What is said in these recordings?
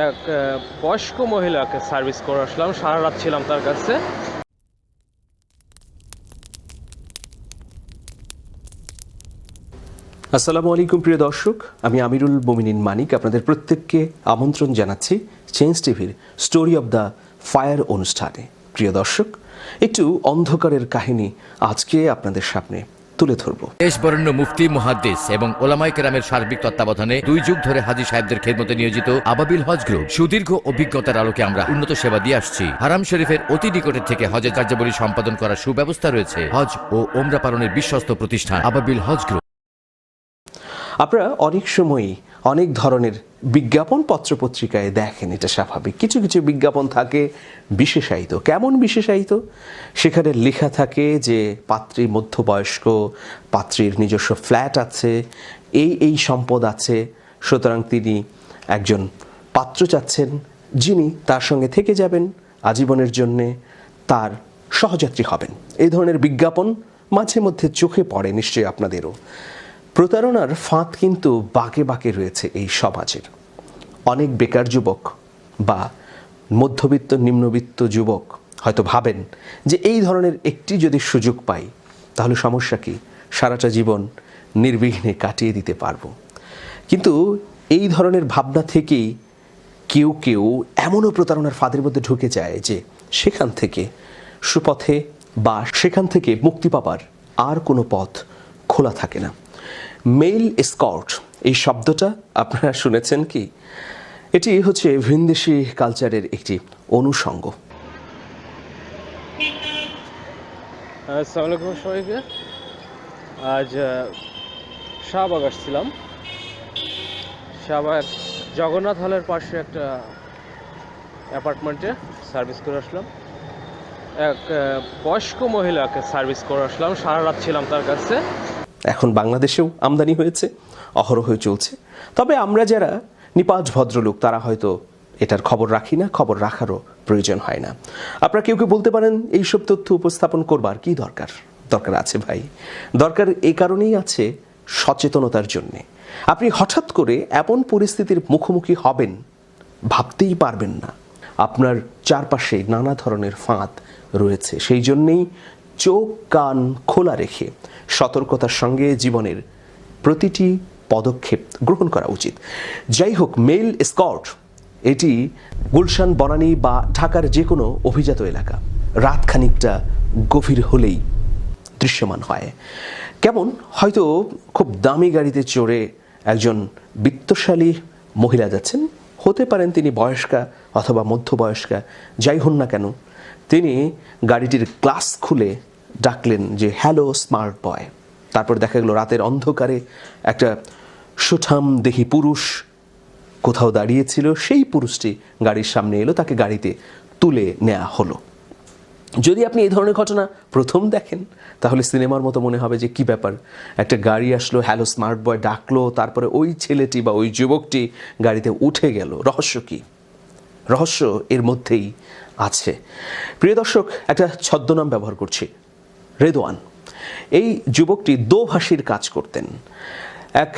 এক বয়স্ক মহিলাকে সার্ভিস করে আসলাম, সারা রাত ছিলাম তার কাছে। আসসালামু আলাইকুম প্রিয় দর্শক, আমি আমিরুল মোমিনিন মানিক আপনাদের প্রত্যেককে আমন্ত্রণ জানাচ্ছি চেঞ্জ টিভির স্টোরি অব দ্য ফায়ার অনুষ্ঠানে। প্রিয় দর্শক, একটু অন্ধকারের কাহিনী আজকে আপনাদের সামনে তুলে ধরব। দেশবরেণ্য মুফতি মুহাদ্দিস এবং ওলামায়ে কেরামের সার্বিক তত্ত্বাবধানে 2 যুগ ধরে হাজী সাহেবদের খেদমতে নিয়োজিত আবাবিল হজ গ্রুপ সুদীর্ঘ অভিজ্ঞতার আলোকে আমরা উন্নত সেবা দিয়ে আসছি। হারাম শরীফের অতি নিকটের থেকে হজের কার্যাবলী সম্পাদন করার সুব্যবস্থা রয়েছে। হজ ও ওমরা পালনের বিশ্বস্ত প্রতিষ্ঠান আবাবিল হজ গ্রুপ। আপনারা অনেক সময়ই অনেক ধরনের বিজ্ঞাপন পত্রপত্রিকায় দেখেন, এটা স্বাভাবিক। কিছু কিছু বিজ্ঞাপন থাকে বিশেষায়িত। কেমন বিশেষায়িত? সেখানে লেখা থাকে যে পাত্রী মধ্যবয়স্ক, পাত্রীর নিজস্ব ফ্ল্যাট আছে, এই সম্পদ আছে, সুতরাং তিনি একজন পাত্র চাচ্ছেন যিনি তার সঙ্গে থেকে যাবেন আজীবনের জন্যে, তার সহযাত্রী হবেন। এই ধরনের বিজ্ঞাপন মাঝে মধ্যে চোখে পড়ে, নিশ্চয়ই আপনাদেরও। প্রতারণার ফাঁদ কিন্তু বাঁকে বাঁকে রয়েছে এই সমাজের। অনেক বেকার যুবক বা মধ্যবিত্ত নিম্নবিত্ত যুবক হয়তো ভাবেন যে এই ধরনের একটি যদি সুযোগ পাই তাহলে সমস্যা কি, সারাটা জীবন নির্বিঘ্নে কাটিয়ে দিতে পারবো। কিন্তু এই ধরনের ভাবনা থেকেই কেউ কেউ এমনও প্রতারণার ফাঁদের মধ্যে ঢুকে যায় যে সেখান থেকে সুপথে বা সেখান থেকে মুক্তি পাবার আর কোনো পথ খোলা থাকে না। মেল এসকর্ট, এই শব্দটা আপনারা শুনেছেন কি? এটি হচ্ছে ভিনদেশি কালচারের একটি অনুষঙ্গ। আসসালামু আলাইকুম সবাইকে। আজ শাহবাগ আসছিলাম। শাহবাগ জগন্নাথ হলের পাশে একটা অ্যাপার্টমেন্টে সার্ভিস করে আসলাম। এক বয়স্ক মহিলাকে সার্ভিস করে আসলাম, সারা রাত ছিলাম তার কাছে। এখন বাংলাদেশেও আমদানি হয়েছে, অহরহই চলছে। তবে আমরা যারা নিপাজ ভদ্রলোক তারা হয়তো এটার খবর রাখি না, খবর রাখারও প্রয়োজন হয় না। আপনারা কেউ কেউ বলতে পারেন এইসব তথ্য উপস্থাপন করবার কি দরকার? দরকার আছে ভাই। দরকার এই কারণেই আছে, সচেতনতার জন্যে। আপনি হঠাৎ করে এমন পরিস্থিতির মুখোমুখি হবেন ভাবতেই পারবেন না। আপনার চারপাশে নানা ধরনের ফাঁদ রয়েছে, সেই জন্যেই চোখ কান খোলা রেখে সতর্কতার সঙ্গে জীবনের প্রতিটি পদক্ষেপ গ্রহণ করা উচিত। যাই হোক, মেল এসকর্ট এটি গুলশান, বনানী বা ঢাকার যে কোনো অভিজাত এলাকা রাত খানিকটা গভীর হলেই দৃশ্যমান হয়। কেমন? হয়তো খুব দামি গাড়িতে চড়ে একজন বিত্তশালী মহিলা যাচ্ছেন, হতে পারেন তিনি বয়স্কা অথবা মধ্যবয়স্কা, যাই হন না কেন, তিনি গাড়িটির গ্লাস খুলে ডাকলেন যে হ্যালো স্মার্ট বয়। তারপর দেখা গেল রাতের অন্ধকারে একটা সুঠাম দেহি পুরুষ কোথাও দাঁড়িয়েছিল, সেই পুরুষটি গাড়ির সামনে এলো, তাকে গাড়িতে তুলে নেওয়া হলো। যদি আপনি এই ধরনের ঘটনা প্রথম দেখেন তাহলে সিনেমার মতো মনে হবে যে কি ব্যাপার, একটা গাড়ি আসলো, হ্যালো স্মার্ট বয় ডাকলো, তারপরে ওই ছেলেটি বা ওই যুবকটি গাড়িতে উঠে গেল। রহস্য কি? রহস্য এর মধ্যেই আছে। প্রিয় দর্শক, একটা ছদ্মনাম ব্যবহার করছি, রেদওয়ান। এই যুবকটি দোভাষীর কাজ করতেন। এক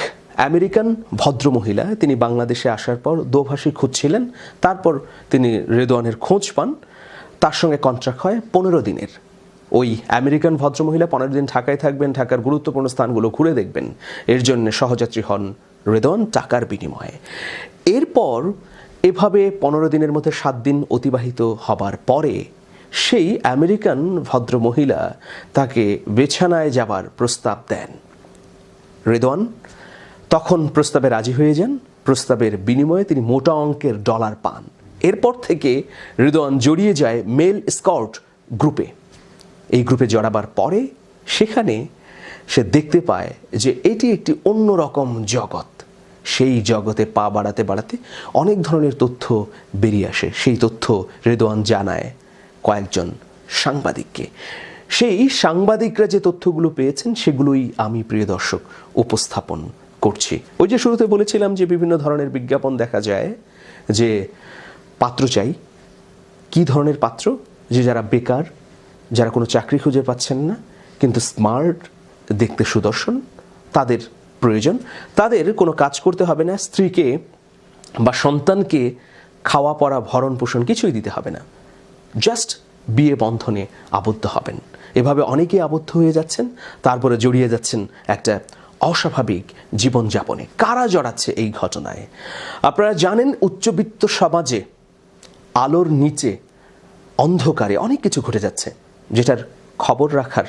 আমেরিকান ভদ্রমহিলা, তিনি বাংলাদেশে আসার পর দোভাষী খুঁজছিলেন। তারপর তিনি রেদওয়ানের খোঁজ পান, তার সঙ্গে কন্ট্রাক্ট হয় 15 দিনের। ওই আমেরিকান ভদ্রমহিলা 15 দিন ঢাকায় থাকবেন, ঢাকার গুরুত্বপূর্ণ স্থানগুলো ঘুরে দেখবেন। এর জন্য সহযাত্রী হন রেদওয়ান টাকার বিনিময়ে। এরপর এভাবে 15 দিনের মধ্যে 7 দিন অতিবাহিত হবার পরে সেই আমেরিকান ভদ্রমহিলা তাকে বিছানায় যাবার প্রস্তাব দেন। রেদওয়ান তখন প্রস্তাবে রাজি হয়ে যান। প্রস্তাবের বিনিময়ে তিনি মোটা অঙ্কের ডলার পান। এরপর থেকে রেদওয়ান জড়িয়ে যায় মেল এসকর্ট গ্রুপে। এই গ্রুপে জড়াবার পরে সেখানে সে দেখতে পায় যে এটি একটি অন্যরকম জগৎ। সেই জগতে পা বাড়াতে বাড়াতে অনেক ধরনের তথ্য বেরিয়ে আসে। সেই তথ্য রেদওয়ান জানায় কয়েকজন সাংবাদিককে। সেই সাংবাদিকরা যে তথ্যগুলো পেয়েছেন সেগুলোই আমি, প্রিয় দর্শক, উপস্থাপন করছি। ওই যে শুরুতে বলেছিলাম যে বিভিন্ন ধরনের বিজ্ঞাপন দেখা যায় যে পাত্র চাই। কি ধরনের পাত্র? যে যারা বেকার, যারা কোনো চাকরি খুঁজে পাচ্ছেন না কিন্তু স্মার্ট, দেখতে সুদর্শন, তাদের প্রয়োজন। তাদের কোনো কাজ করতে হবে না, স্ত্রীকে বা সন্তানকে খাওয়া পড়া ভরণ পোষণ কিছুই দিতে হবে না, জাস্ট বিয়ে বন্ধনে আবদ্ধ হবেন। এভাবে অনেকেই আবদ্ধ হয়ে যাচ্ছেন, তারপরে জড়িয়ে যাচ্ছেন একটা অস্বাভাবিক জীবনযাপনে। কারা জড়াচ্ছে এই ঘটনায়? আপনারা জানেন উচ্চবিত্ত সমাজে আলোর নিচে অন্ধকারে অনেক কিছু ঘটে যাচ্ছে, যেটার খবর রাখার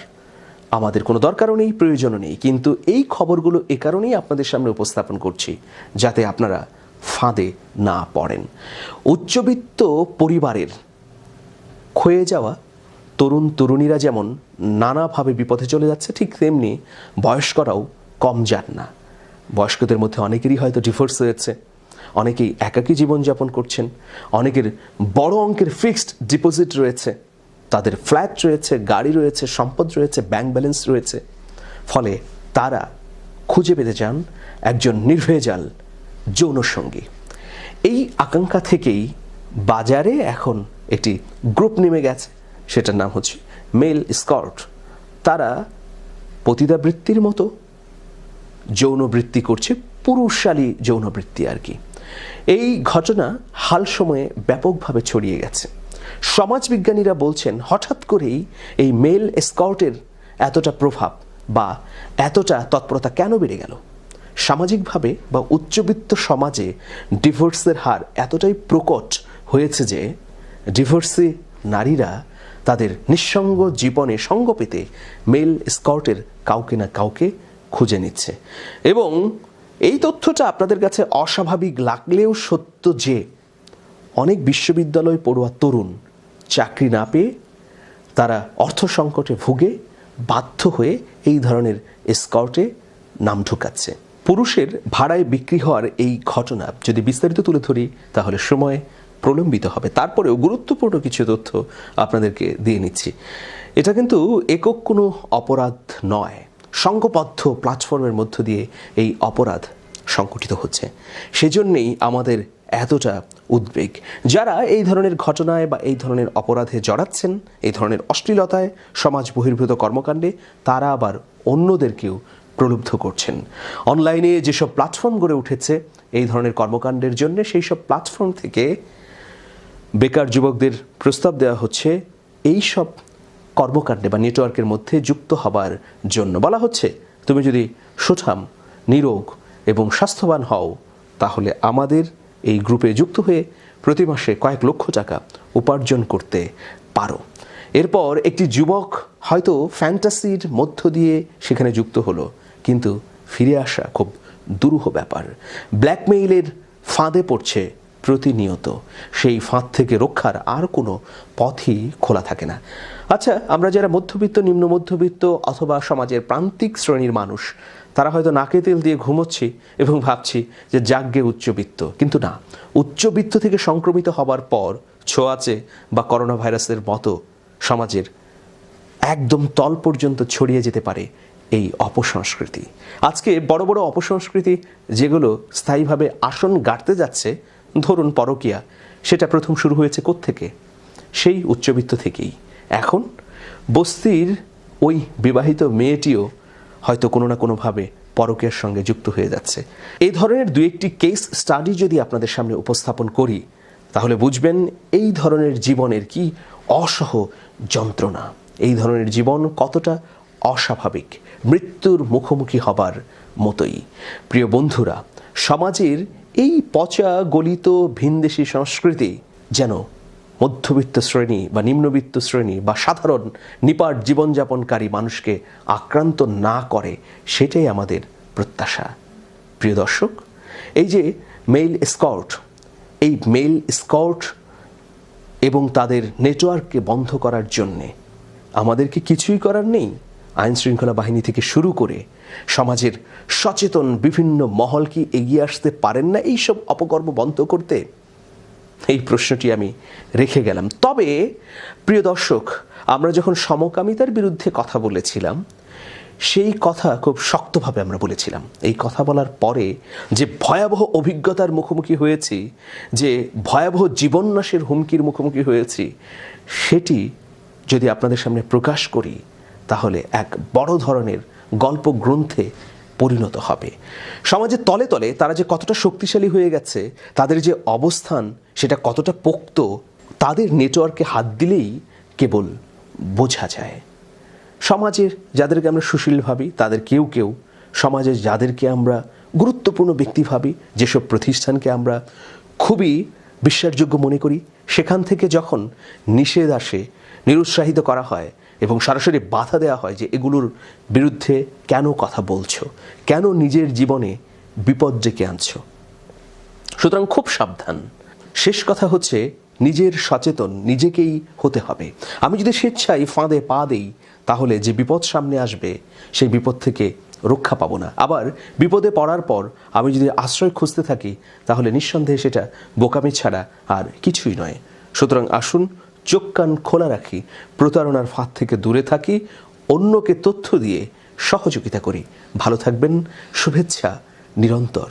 আমাদের কোনো দরকারও নেই, প্রয়োজনও নেই। কিন্তু এই খবরগুলো এ কারণেই আপনাদের সামনে উপস্থাপন করছি, যাতে আপনারা ফাঁদে না পড়েন। উচ্চবিত্ত পরিবারের ক্ষয়ে যাওয়া তরুণ তরুণীরা যেমন নানাভাবে বিপথে চলে যাচ্ছে, ঠিক তেমনি বয়স্করাও কম যান না। বয়স্কদের মধ্যে অনেকেরই হয়তো ডিভোর্স হয়েছে, অনেকেই একাকী জীবনযাপন করছেন, অনেকের বড় অঙ্কের ফিক্সড ডিপোজিট রয়েছে, তাদের ফ্ল্যাট রয়েছে, গাড়ি রয়েছে, সম্পদ রয়েছে, ব্যাংক ব্যালেন্স রয়েছে। ফলে তারা খুঁজে পেতে চান একজন নির্ভেজাল যৌনসঙ্গী। এই আকাঙ্ক্ষা থেকেই বাজারে এখন একটি গ্রুপ নেমে গেছে, সেটার নাম হচ্ছে মেল স্কর্ট। তারা পতিতাবৃত্তির মতো যৌনবৃত্তি করছে, পুরুষালী যৌনবৃত্তি আর কি। এই ঘটনা হাল সময়ে ব্যাপকভাবে ছড়িয়ে গেছে। সমাজবিজ্ঞানীরা বলছেন হঠাৎ করেই এই মেল এসকর্টের এতটা প্রভাব বা এতটা তৎপরতা কেন বেড়ে গেল? সামাজিকভাবে বা উচ্চবিত্ত সমাজে ডিভোর্সের হার এতটাই প্রকট হয়েছে যে ডিভোর্সি নারীরা তাদের নিঃসঙ্গ জীবনে সঙ্গ পেতে মেল এসকর্টের কাউকে না কাউকে খুঁজে নিচ্ছে। এবং এই তথ্যটা আপনাদের কাছে অস্বাভাবিক লাগলেও সত্য যে অনেক বিশ্ববিদ্যালয় পড়ুয়া তরুণ চাকরি না পেয়ে তারা অর্থ সংকটে ভুগে বাধ্য হয়ে এই ধরনের এসকর্টে নাম ঢুকাচ্ছে। পুরুষের ভাড়ায় বিক্রি হওয়ার এই ঘটনা যদি বিস্তারিত তুলে ধরি তাহলে সময় প্রলম্বিত হবে। তারপরেও গুরুত্বপূর্ণ কিছু তথ্য আপনাদেরকে দিয়ে নিচ্ছি। এটা কিন্তু একক কোনো অপরাধ নয়, সংঘবদ্ধ প্ল্যাটফর্মের মধ্য দিয়ে এই অপরাধ সংঘটিত হচ্ছে। সেজন্যেই আমাদের এতটা উদ্বেগ। যারা এই ধরনের ঘটনায় বা এই ধরনের অপরাধে জড়াচ্ছেন, এই ধরনের অশ্লীলতায়, সমাজ বহির্ভূত কর্মকাণ্ডে, তারা আবার অন্যদেরকেও প্রলুব্ধ করছেন। অনলাইনে যেসব প্ল্যাটফর্ম গড়ে উঠেছে এই ধরনের কর্মকাণ্ডের জন্য, সেই সব প্ল্যাটফর্ম থেকে বেকার যুবকদের প্রস্তাব দেওয়া হচ্ছে এই সব কর্মকাণ্ডে বা নেটওয়ার্কের মধ্যে যুক্ত হবার জন্য। বলা হচ্ছে তুমি যদি সুঠাম, নিরোগ এবং স্বাস্থ্যবান হও তাহলে আমাদের এই গ্রুপে যুক্ত হয়ে প্রতি মাসে কয়েক লক্ষ টাকা উপার্জন করতে পারো। এরপর একটি যুবক হয়তো ফ্যান্টাসির মধ্য দিয়ে সেখানে যুক্ত হলো, কিন্তু ফিরে আসা খুব দুরূহ ব্যাপার। ব্ল্যাকমেইলের ফাঁদে পড়ছে প্রতিনিয়ত। সেই ফাঁদ থেকে রক্ষার আর কোনো পথই খোলা থাকে না। আচ্ছা, আমরা যারা মধ্যবিত্ত, নিম্ন মধ্যবিত্ত অথবা সমাজের প্রান্তিক শ্রেণীর মানুষ, তারা হয়তো নাকে তেল দিয়ে ঘুমোচ্ছি এবং ভাবছি যে যাগ্গে উচ্চবিত্ত। কিন্তু না, উচ্চবিত্ত থেকে সংক্রমিত হবার পর ছোঁয়াচে বা করোনা ভাইরাসের মতো সমাজের একদম তল পর্যন্ত ছড়িয়ে যেতে পারে এই অপসংস্কৃতি। আজকে বড় বড় অপসংস্কৃতি যেগুলো স্থায়ীভাবে আসন গাড়তে যাচ্ছে, ধরুন পরকীয়া, সেটা প্রথম শুরু হয়েছে কোত্থেকে? সেই উচ্চবিত্ত থেকেই। এখন বস্তির ওই বিবাহিত মেয়েটিও হয়তো কোনো না কোনোভাবে পরকীয়ার সঙ্গে যুক্ত হয়ে যাচ্ছে। এই ধরনের দু একটি কেস স্টাডি যদি আপনাদের সামনে উপস্থাপন করি তাহলে বুঝবেন এই ধরনের জীবনের কি অসহ যন্ত্রণা, এই ধরনের জীবন কতটা অস্বাভাবিক, মৃত্যুর মুখোমুখি হবার মতোই। প্রিয় বন্ধুরা, সমাজের এই পচা গলিত ভিনদেশি সংস্কৃতি যেন মধ্যবিত্ত শ্রেণী বা নিম্নবিত্ত শ্রেণী বা সাধারণ নিপাট জীবনযাপনকারী মানুষকে আক্রান্ত না করে, সেটাই আমাদের প্রত্যাশা। প্রিয় দর্শক, এই যে মেল এসকর্ট, এই মেল এসকর্ট এবং তাদের নেটওয়ার্ককে বন্ধ করার জন্যে আমাদের কি কিছুই করার নেই? আইন শৃঙ্খলা বাহিনী থেকে শুরু করে সমাজের সচেতন বিভিন্ন মহল কি এগিয়ে আসতে পারেন না এইসব অপকর্ম বন্ধ করতে? এই প্রশ্নটি আমি রেখে গেলাম। তবে প্রিয় দর্শক, আমরা যখন সমকামিতার বিরুদ্ধে কথা বলেছিলাম, সেই কথা খুব শক্তভাবে আমরা বলেছিলাম। এই কথা বলার পরে যে ভয়াবহ অভিজ্ঞতার মুখোমুখি হয়েছি, যে ভয়াবহ জীবননাশের হুমকির মুখোমুখি হয়েছি, সেটি যদি আপনাদের সামনে প্রকাশ করি তাহলে এক বড় ধরনের গল্প গ্রন্থে পরিণত হবে। সমাজের তলে তলে তারা যে কতটা শক্তিশালী হয়ে গেছে, তাদের যে অবস্থান সেটা কতটা পোক্ত, তাদের নেটওয়ার্কে হাত দিলেই কেবল বোঝা যায়। সমাজের যাদেরকে আমরা সুশীল ভাবি, তাদের কেউ কেউ সমাজের যাদেরকে আমরা গুরুত্বপূর্ণ ব্যক্তি ভাবি, যেসব প্রতিষ্ঠানকে আমরা খুবই বিশ্বাসযোগ্য মনে করি, সেখান থেকে যখন নিষেধ আসে, নিরুৎসাহিত করা হয় এবং সরাসরি বাধা দেওয়া হয় যে এগুলোর বিরুদ্ধে কেন কথা বলছো, কেন নিজের জীবনে বিপদ ডেকে আনছো। সুতরাং খুব সাবধান। শেষ কথা হচ্ছে নিজের সচেতন নিজেকেই হতে হবে। আমি যদি স্বেচ্ছায় ফাঁদে পা দেই, তাহলে যে বিপদ সামনে আসবে সেই বিপদ থেকে রক্ষা পাবো না। আবার বিপদে পড়ার পর আমি যদি আশ্রয় খুঁজতে থাকি, তাহলে নিঃসন্দেহে সেটা বোকামি ছাড়া আর কিছুই নয়। সুতরাং আসুন চোখ কান খোলা রাখি, প্রতারণার ফাঁদ থেকে দূরে থাকি, অন্যকে তথ্য দিয়ে সহযোগিতা করি। ভালো থাকবেন, শুভেচ্ছা নিরন্তর।